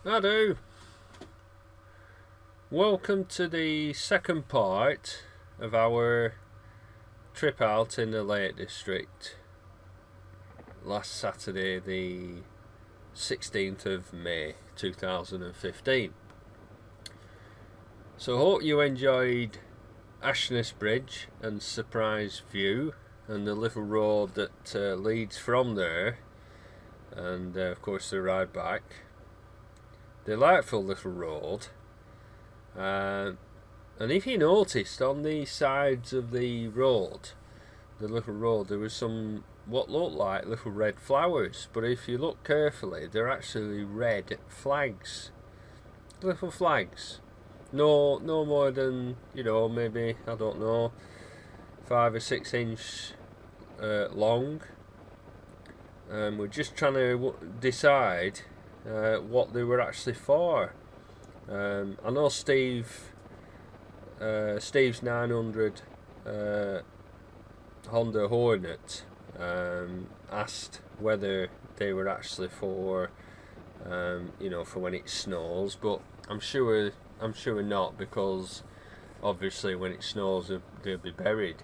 I do. Welcome to the second part of our trip out in the Lake District. Last Saturday, the 16th of May 2015. So, hope you enjoyed Ashness Bridge and Surprise View and the little road that leads from there, and of course the ride back. Delightful little road. And if you noticed, on the sides of the little road, there was some what looked like little red flowers, but if you look carefully, they're actually red flags, little flags. No more than, maybe, I don't know, 5 or 6 inch long. We're just trying to decide what they were actually for. I know Steve's 900 Honda Hornet asked whether they were actually for for when it snows, but I'm sure not, because obviously when it snows they'll be buried.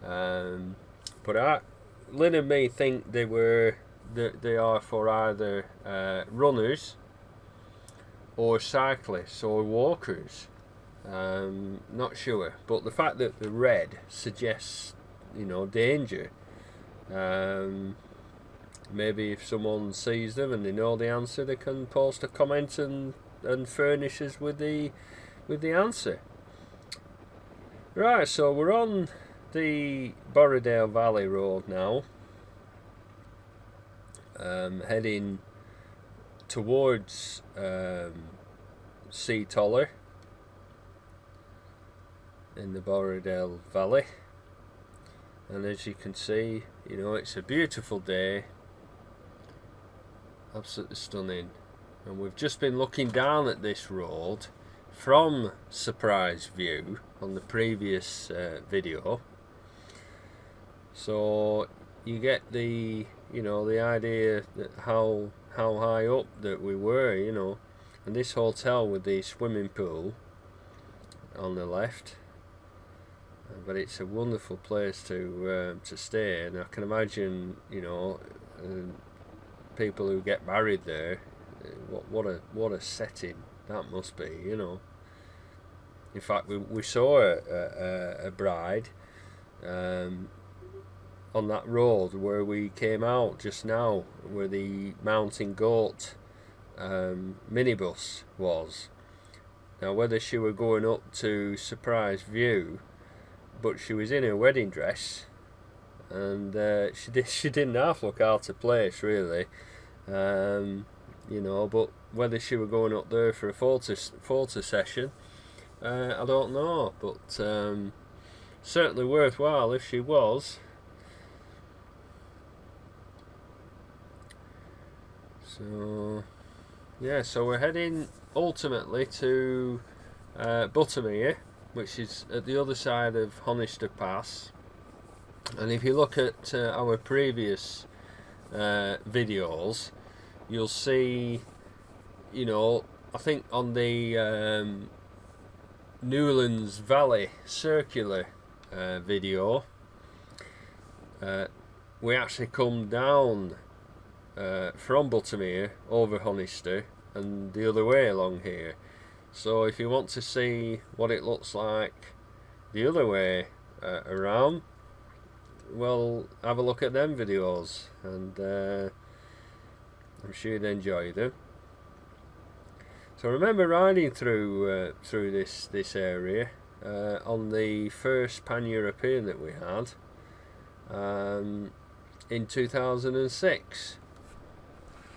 But Lynn and me think they are for either runners or cyclists or walkers. Not sure, but the fact that the red suggests danger. Maybe if someone sees them and they know the answer, they can post a comment and furnish us with the answer. Right, so we're on the Borrowdale Valley Road now, heading towards Sea Toller in the Borrowdale Valley. And as you can see, it's a beautiful day, absolutely stunning. And we've just been looking down at this road from Surprise View on the previous video, so you get the the idea that how high up that we were, and this hotel with the swimming pool on the left. But it's a wonderful place to stay, and I can imagine people who get married there. What a setting that must be, In fact, we saw a bride on that road where we came out just now, where the Mountain Goat minibus was. Now, whether she were going up to Surprise View, but she was in her wedding dress, and she didn't half look out of place, really. But whether she were going up there for a photo session, I don't know. But certainly worthwhile if she was. So we're heading ultimately to Buttermere, which is at the other side of Honister Pass. And if you look at our previous videos, you'll see, I think on the Newlands Valley circular video, we actually come down from Buttermere over Honister and the other way along here. So if you want to see what it looks like the other way around, well, have a look at them videos, and I'm sure you'd enjoy them. So I remember riding through this area on the first Pan-European that we had in 2006,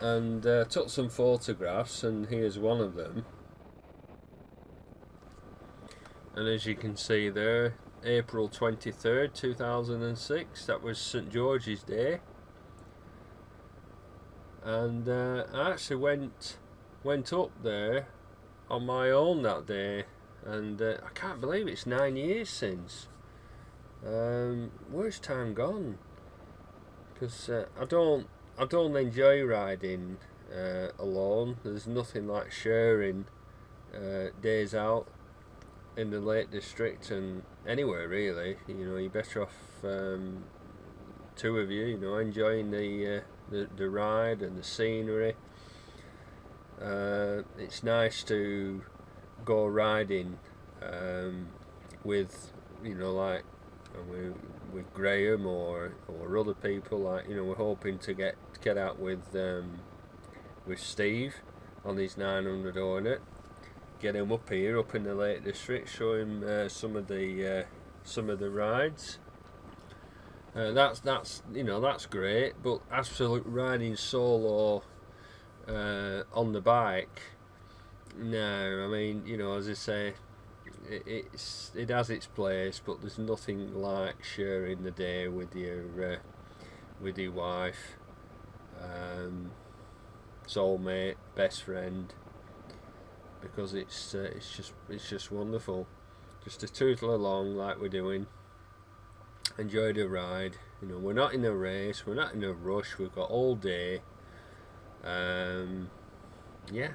and took some photographs, and here's one of them. And as you can see there, April 23rd, 2006, that was St George's Day. And I actually went up there on my own that day, and I can't believe it's 9 years since. Where's time gone? Because I don't enjoy riding alone. There's nothing like sharing days out in the Lake District and anywhere really. You know, you're better off two of you. You know, enjoying the ride and the scenery. It's nice to go riding with, you know, like with Graham or other people. Like, you know, we're hoping to get out with Steve on his 900 Hornet. Get him up here, up in the Lake District, show him some of the rides. That's you know, that's great. But absolute riding solo on the bike, no. I mean, you know, as I say, it has its place, but there's nothing like sharing the day with your wife, soulmate, best friend, because it's just wonderful. Just to tootle along like we're doing, enjoy the ride. You know, we're not in a race, we're not in a rush. We've got all day. Yeah,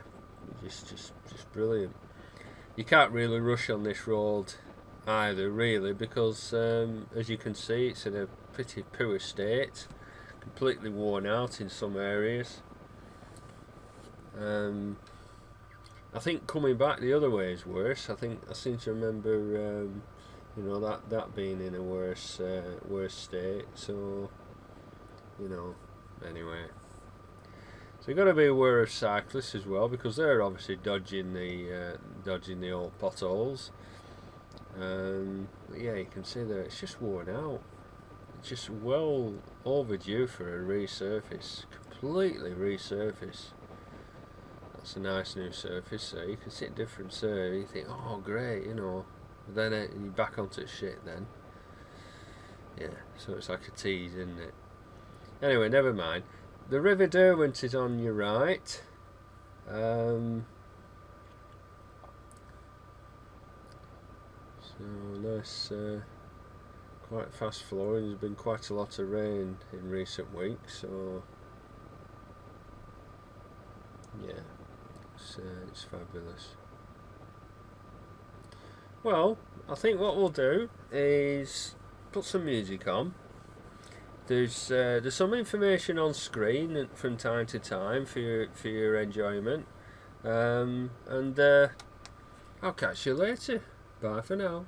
just brilliant. You can't really rush on this road either, really, because as you can see, it's in a pretty poor state, completely worn out in some areas. I think coming back the other way is worse. I seem to remember, you know, that being in a worse state. So, you know, anyway. So you've got to be aware of cyclists as well, because they're obviously dodging the old potholes. But yeah, you can see there it's just worn out. It's just well overdue for a resurface, completely resurface. That's a nice new surface, so you can sit different, so you think, oh great, you know. But then you're back onto shit then. Yeah, so it's like a tease, isn't it? Anyway, never mind. The River Derwent is on your right. So nice, quite fast flowing. There's been quite a lot of rain in recent weeks, so yeah, it's fabulous. Well, I think what we'll do is put some music on. There's some information on screen from time to time for your enjoyment, and I'll catch you later. Bye for now.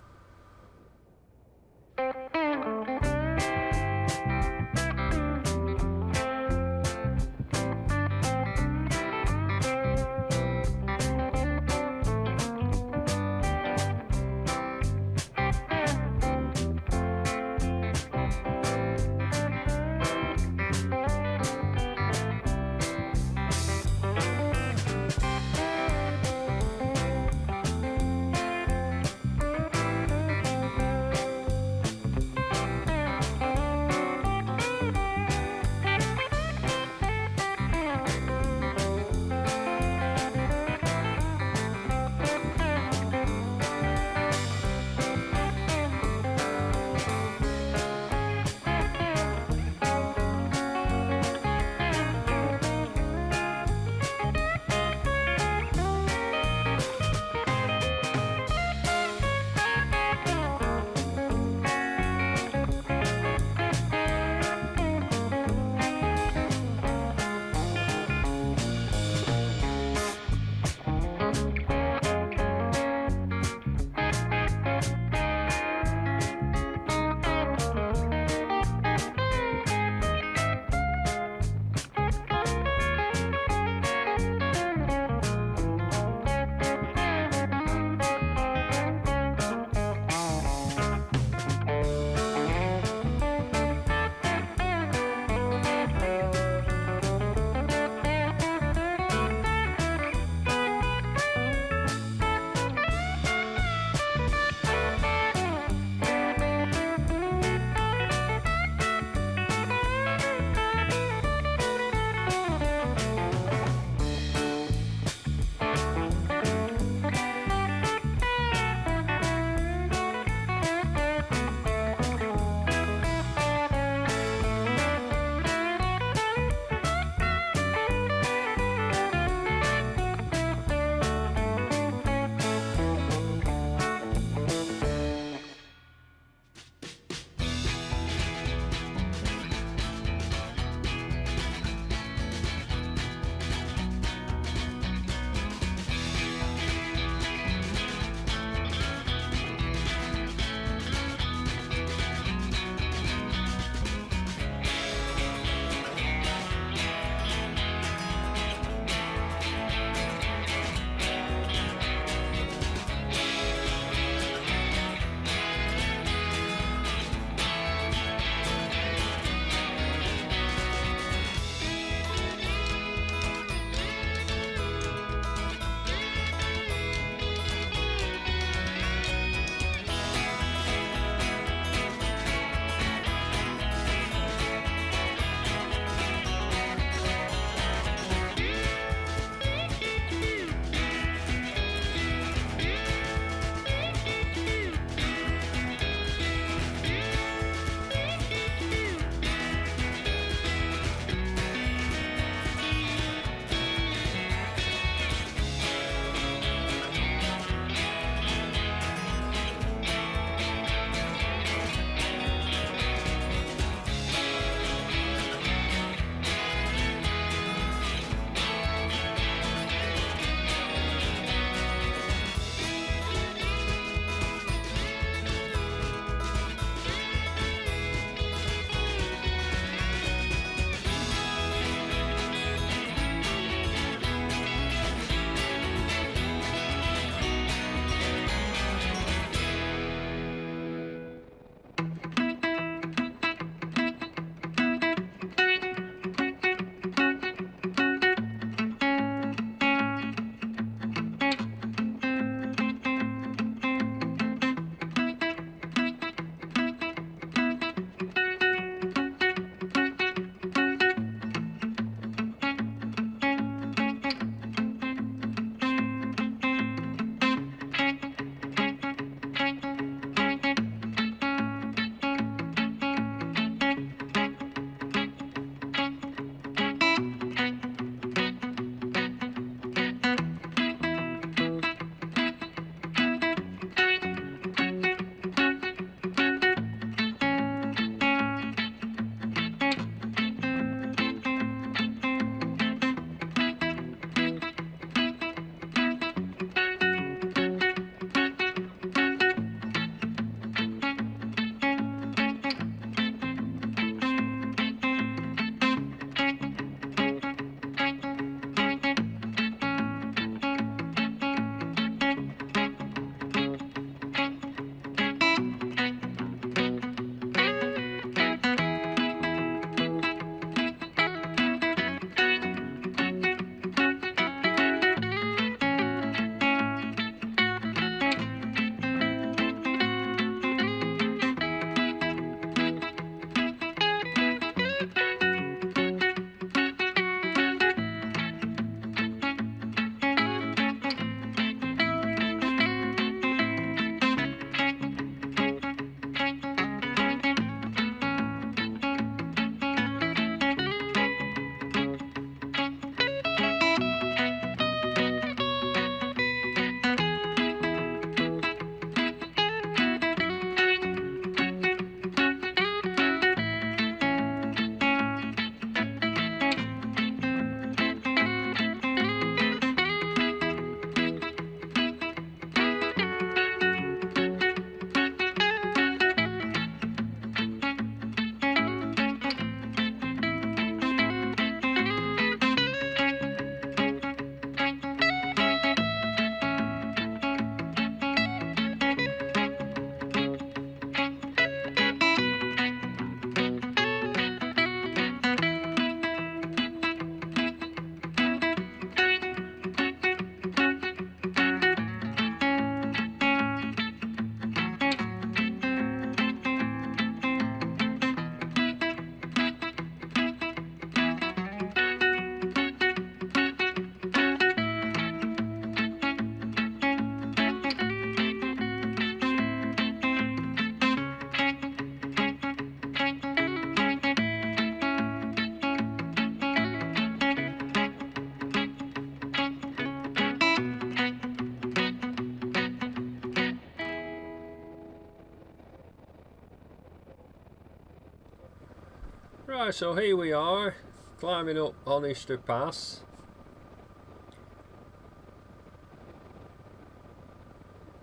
Right, so here we are, climbing up Honister Pass.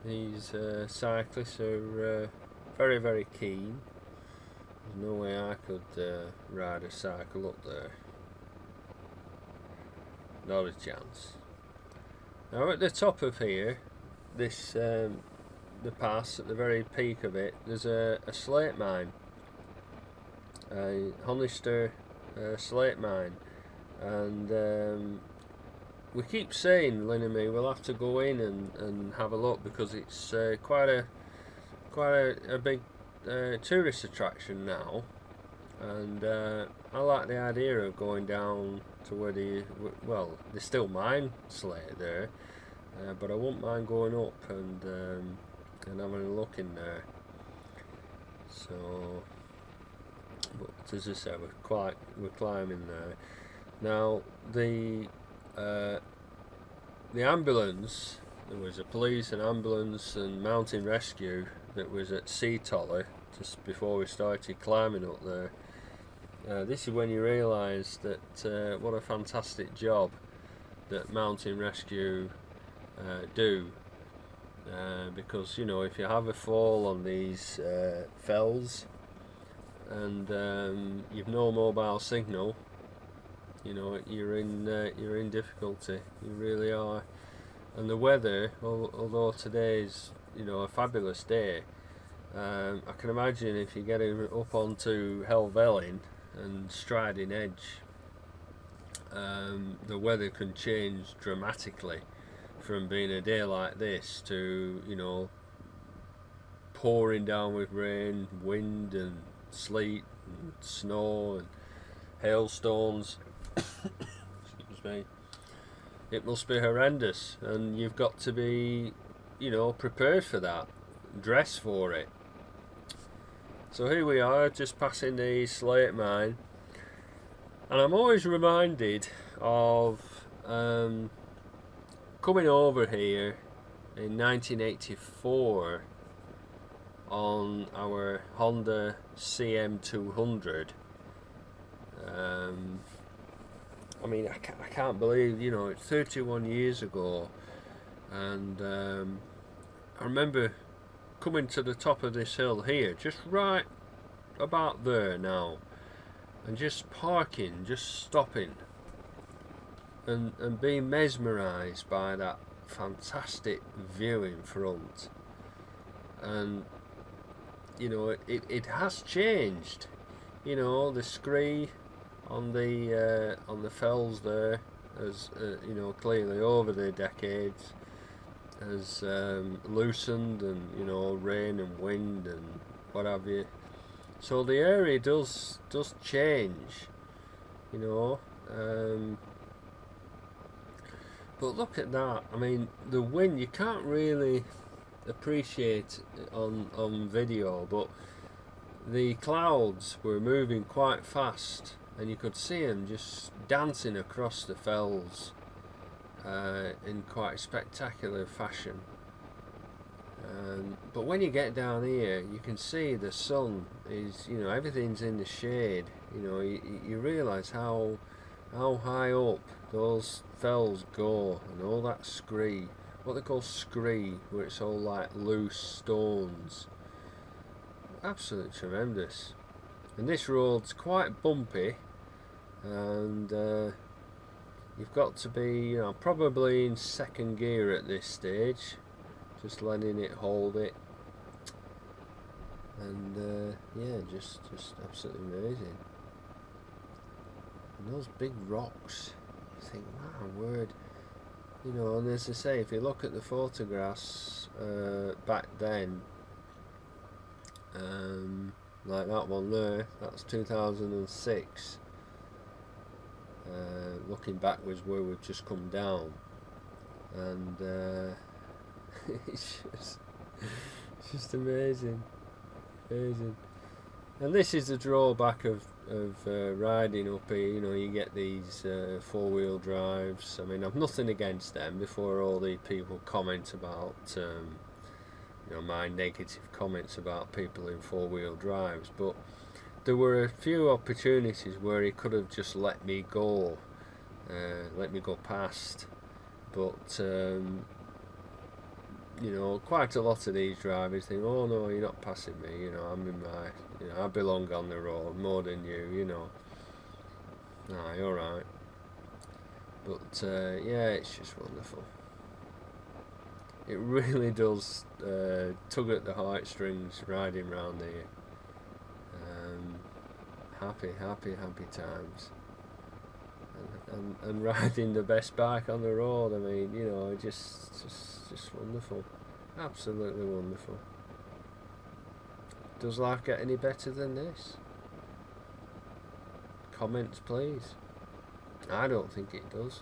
These cyclists are very, very keen. There's no way I could ride a cycle up there. Not a chance. Now at the top of here, this the pass, at the very peak of it, there's a slate mine, a Honister slate mine, and we keep saying, Lynn and me, we'll have to go in and have a look, because it's quite a big tourist attraction now, and I like the idea of going down to where well, there's still mine slate there, but I wouldn't mind going up and having a look in there. So, but as I said, we're climbing there. Now the ambulance, there was a police and ambulance and mountain rescue that was at Seatoller just before we started climbing up there. This is when you realise that what a fantastic job that mountain rescue do, because you know, if you have a fall on these fells and you've no mobile signal, you know, you're in difficulty. You really are. And the weather, although today's, you know, a fabulous day, I can imagine if you're getting up onto Helvellyn and Striding Edge, the weather can change dramatically from being a day like this to, you know, pouring down with rain, wind and sleet and snow and hailstones. Excuse me. It must be horrendous, and you've got to be, you know, prepared for that, dress for it. So here we are, just passing the slate mine, and I'm always reminded of coming over here in 1984 on our Honda CM200. I mean, I can't believe, you know, it's 31 years ago, and I remember coming to the top of this hill here, just right about there now, and just parking, just stopping, and being mesmerised by that fantastic view in front. And you know, it has changed. You know, the scree on the fells there has you know, clearly over the decades has loosened, and you know, rain and wind and what have you. So the area does change, you know. But look at that. I mean, the wind, you can't really appreciate on video, but the clouds were moving quite fast, and you could see them just dancing across the fells in quite a spectacular fashion. But when you get down here, you can see the sun is, you know, everything's in the shade. You know, you realise how high up those fells go, and all that scree, what they call scree, where it's all like loose stones. Absolutely tremendous. And this road's quite bumpy, and you've got to be, you know, probably in second gear at this stage, just letting it hold it. And yeah, just absolutely amazing. And those big rocks, you think, my word, you know. And as I say, if you look at the photographs back then, like that one there, that's 2006. Looking backwards where we've just come down, and it's just amazing. And this is the drawback of riding up here. You know, you get these four-wheel drives. I mean, I've nothing against them, before all the people comment about you know, my negative comments about people in four-wheel drives, but there were a few opportunities where he could have just let me go past, but you know, quite a lot of these drivers think, oh no, you're not passing me, you know, I'm in my, you know, I belong on the road more than you know. Aye, alright. But yeah, it's just wonderful. It really does tug at the heartstrings riding round here. Happy times. And riding the best bike on the road, I mean, you know, just wonderful. Absolutely wonderful. Does life get any better than this? Comments, please. I don't think it does,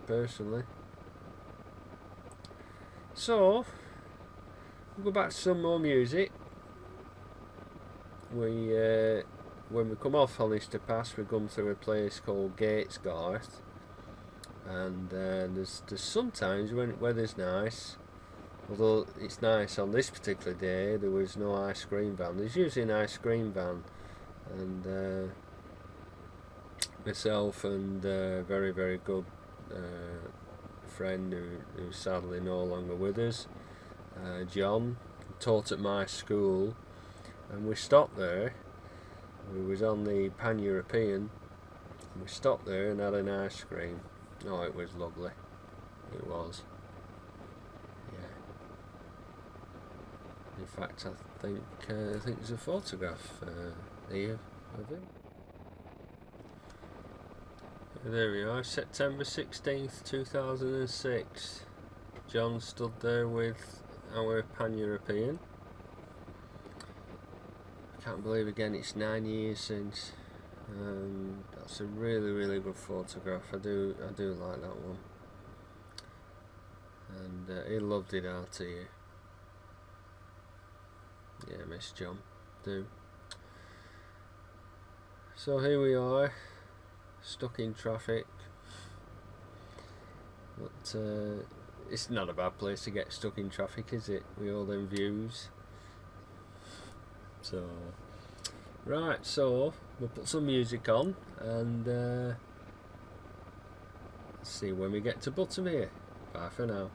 personally. So, we'll go back to some more music. When we come off Honister Pass, we come through a place called Gatesgarth, and there's sometimes when weather's nice, although it's nice on this particular day, there was no ice cream van. There's usually an ice cream van, and myself and a very, very good friend who's sadly no longer with us, John, taught at my school, and we stopped there. We was on the Pan-European, and we stopped there and had an ice cream. Oh, it was lovely. It was. Yeah. In fact, I think there's a photograph here of him. There we are, September 16th, 2006. John stood there with our Pan-European. I can't believe again it's 9 years since. That's a really, really good photograph. I do like that one. And he loved it out here. Yeah, miss John. Do. So here we are, stuck in traffic. But it's not a bad place to get stuck in traffic, is it? With all them views. So, right, so we'll put some music on and see when we get to Buttermere. Bye for now.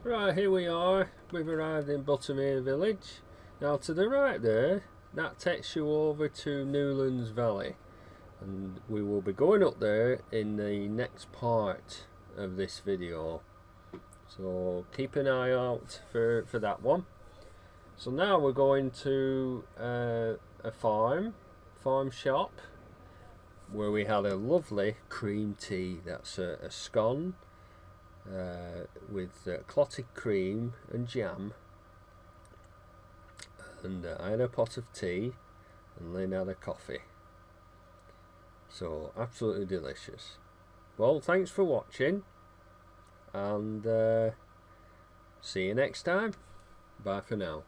Right, here we are. We've arrived in Buttermere village. Now to the right there, that takes you over to Newlands Valley, and we will be going up there in the next part of this video, so keep an eye out for that one. So now we're going to a farm shop where we had a lovely cream tea. That's a scone with clotted cream and jam, and I had a pot of tea and Lynn had a coffee. So absolutely delicious. Well, thanks for watching, and see you next time. Bye for now.